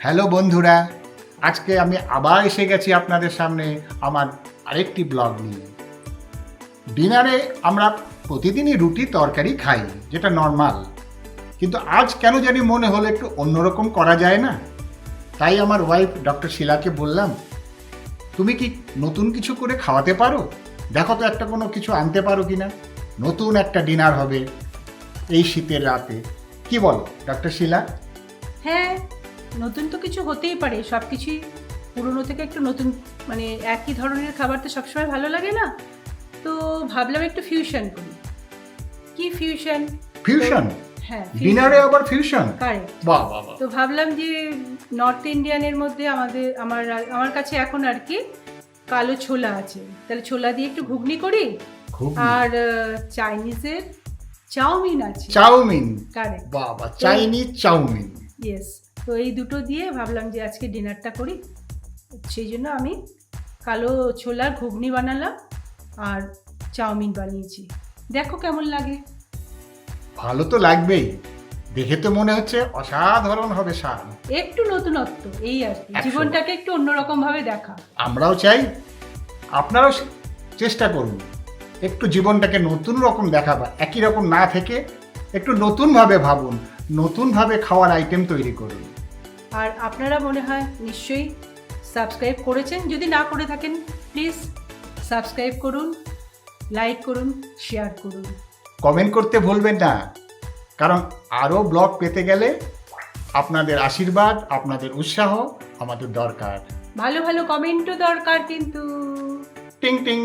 Hello বন্ধুরা, আজকে আমি আবার এসে গেছি আপনাদের সামনে আমার আরেকটি ব্লগ নিয়ে। ডিনারে আমরা প্রতিদিনই রুটি তরকারি খাই, যেটা নর্মাল। কিন্তু আজ কেন জানি মনে হলো একটু অন্যরকম করা যায় না। তাই আমার ওয়াইফ ডক্টর শিলাকে বললাম, তুমি কি নতুন কিছু করে খাওয়াতে পারো? দেখো তো একটা কোনো কিছু আনতে পারো কিনা। নতুন একটা ডিনার হবে এই শীতের রাতে। কি বলো ডক্টর শিলা? হ্যাঁ, নতুন তো কিছু হতেই পারে। সব কিছুই পুরনো থেকে একটু নতুন, মানে একই ধরনের খাবার তো সবসময় ভালো লাগে না। তো ভাবলাম একটু ফিউশন করি। কি ফিউশন? ফিউশন? হ্যাঁ, ডিনারে আবার ফিউশন? কারেক্ট। বাহ বাহ বাহ। তো ভাবলাম যে নর্থ ইন্ডিয়ানের মধ্যে আমার কাছে এখন আর কি কালো ছোলা আছে, তাহলে ছোলা দিয়ে একটু ঘুগনি করি। খুব আর চাইনিজের চাউমিন আছে। চাউমিন? কারেক্ট। বাবা, চাইনিজ চাউমিন। ইয়েস। তো এই দুটো দিয়ে ভাবলাম যে আজকে ডিনারটা করি। সেই জন্য আমি কালো ছোলার ঘুগনি বানালাম আর চাউমিন বানিয়েছি। দেখো কেমন লাগে। ভালো তো লাগবেই, দেখে তো মনে হচ্ছে অসাধারণ হবে স্বাদ। একটু নতুনত্ব, এই আর কি, 100 জীবনটাকে একটু অন্যরকম ভাবে দেখা। আমরাও চাই, আপনারাও চেষ্টা করুন একটু জীবনটাকে নতুন রকম দেখাবা, একই রকম না থেকে একটু নতুনভাবে ভাবুন, নতুনভাবে খাওয়ার আইটেম তৈরি করুন। আর আপনারা মনে হয় নিশ্চয়ই সাবস্ক্রাইব করেছেন। যদি না করে থাকেন প্লিজ সাবস্ক্রাইব করুন, লাইক করুন, শেয়ার করুন। কমেন্ট করতে ভুলবেন না, কারণ আরও ব্লগ পেতে গেলে আপনাদের আশীর্বাদ, আপনাদের উৎসাহ আমাদের দরকার। ভালো ভালো কমেন্টও দরকার কিন্তু। টিং টিং।